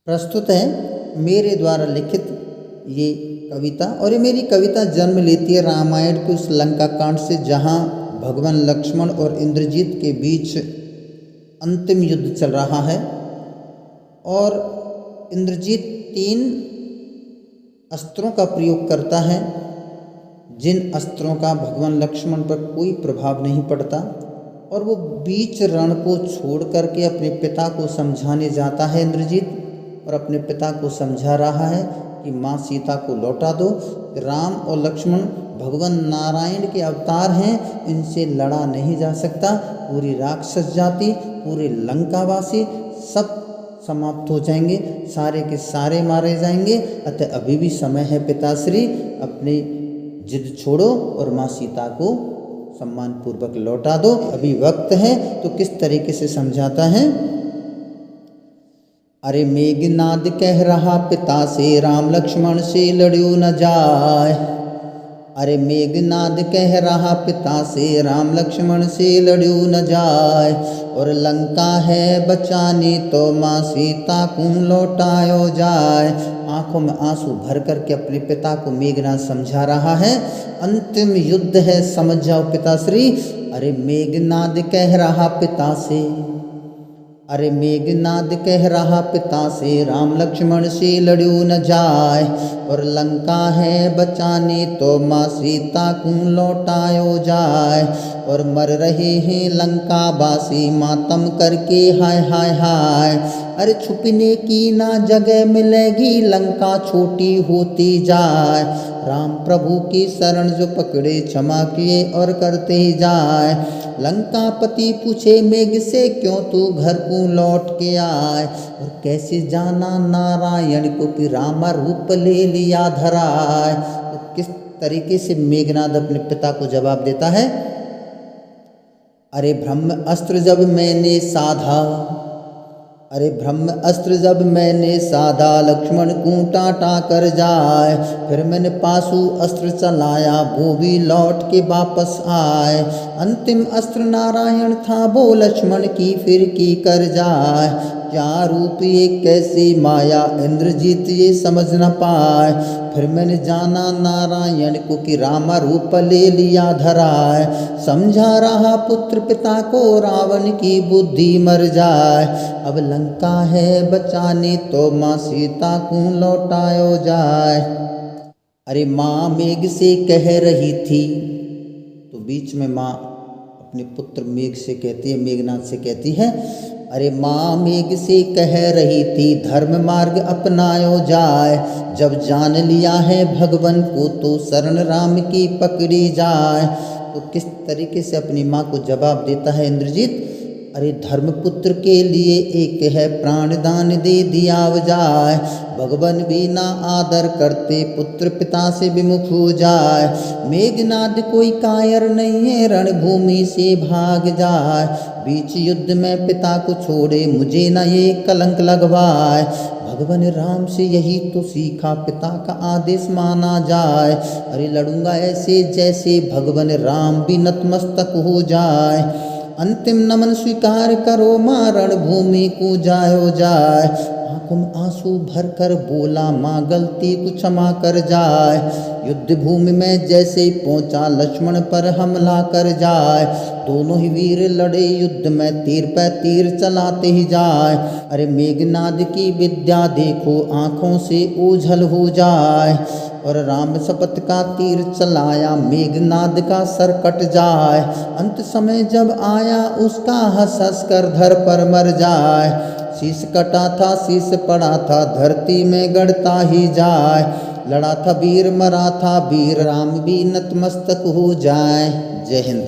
प्रस्तुत है मेरे द्वारा लिखित ये कविता। और ये मेरी कविता जन्म लेती है रामायण के उस लंका कांड से, जहाँ भगवान लक्ष्मण और इंद्रजीत के बीच अंतिम युद्ध चल रहा है और इंद्रजीत 3 अस्त्रों का प्रयोग करता है, जिन अस्त्रों का भगवान लक्ष्मण पर कोई प्रभाव नहीं पड़ता, और वो बीच रण को छोड़ करके अपने पिता को समझाने जाता है इंद्रजीत, और अपने पिता को समझा रहा है कि माँ सीता को लौटा दो। राम और लक्ष्मण भगवान नारायण के अवतार हैं, इनसे लड़ा नहीं जा सकता। पूरी राक्षस जाति, पूरे लंकावासी सब समाप्त हो जाएंगे, सारे के सारे मारे जाएंगे। अतः अभी भी समय है पिताश्री, अपनी जिद छोड़ो और माँ सीता को सम्मान पूर्वक लौटा दो, अभी वक्त है। तो किस तरीके से समझाता है? अरे मेघनाद कह रहा पिता से, राम लक्ष्मण से लड़ो न जाए। अरे मेघनाद कह रहा पिता से, राम लक्ष्मण से लड़ो न जाए। और लंका है बचानी तो माँ सीता को लौटायो जाए। आंखों में आंसू भर करके अपने पिता को मेघनाद समझा रहा है। अंतिम युद्ध है, समझ जाओ पिताश्री। अरे मेघनाद कह रहा पिता से, अरे मेघनाद कह रहा पिता से, राम लक्ष्मण से लड़ो न जाए। और लंका है बचानी तो माँ सीता को लौटायो जाए। और मर रहे हैं लंका वासी मातम करके हाय हाय हाय। अरे छुपने की ना जगह मिलेगी, लंका छोटी होती जाए। राम प्रभु की शरण जो पकड़े, क्षमा किए और करते ही जाए। लंकापति पूछे मेघ से, क्यों तू घर को लौट के आए। और कैसे जाना नारायण को कि रामा रूप ले लिया धराए। तो किस तरीके से मेघनाद अपने पिता को जवाब देता है? अरे ब्रह्म अस्त्र जब मैंने साधा, अरे ब्रह्म अस्त्र जब मैंने साधा, लक्ष्मण को टाटा कर जाए। फिर मैंने पाशु अस्त्र चलाया, वो भी लौट के वापस आए। अंतिम अस्त्र नारायण था, वो लक्ष्मण की फिर की कर जाए। क्या रूप ये कैसी माया, इंद्रजीत ये समझ न पाए। फिर मैंने जाना नारायण को कि रामा रूप ले लिया धराए। समझा रहा पुत्र पिता को, रावण की बुद्धि मर जाए। अब लंका है बचानी तो माँ सीता को लौटायो जाए। अरे माँ मेघ से कह रही थी, तो बीच में माँ अपने पुत्र मेघ से कहती है, मेघनाद से कहती है, अरे माँ मेघ से कह रही थी, धर्म मार्ग अपनायो जाए। जब जान लिया है भगवान को तो शरण राम की पकड़ी जाए। तो किस तरीके से अपनी माँ को जवाब देता है इंद्रजीत? अरे धर्मपुत्र के लिए एक है प्राण दान दे दिया जाए। भगवान भी ना आदर करते, पुत्र पिता से विमुख हो जाए। मेघनाद कोई कायर नहीं है, रणभूमि से भाग जाए। बीच युद्ध में पिता को छोड़े, मुझे ना ये कलंक लगवाए। भगवान राम से यही तो सीखा, पिता का आदेश माना जाए। अरे लड़ूंगा ऐसे जैसे भगवान राम भी नतमस्तक हो जाए। अंतिम नमन स्वीकार करो माँ, रणभूमि को जायो जाए। आंखों में आंसू भर कर बोला, माँ गलती को क्षमा कर जाए। युद्ध भूमि में जैसे पहुँचा, लक्ष्मण पर हमला कर जाए। दोनों ही वीर लड़े युद्ध में, तीर पे तीर चलाते ही जाए। अरे मेघनाद की विद्या देखो, आँखों से ओझल हो जाए। और राम शपथ का तीर चलाया, मेघनाद का सर कट जाए। अंत समय जब आया, उसका हंस हंस कर धर पर मर जाए। शीश कटा था, शीश पड़ा था, धरती में गड़ता ही जाए। लड़ा था वीर, मरा था वीर, राम भी नतमस्तक हो जाए। जय हिंद।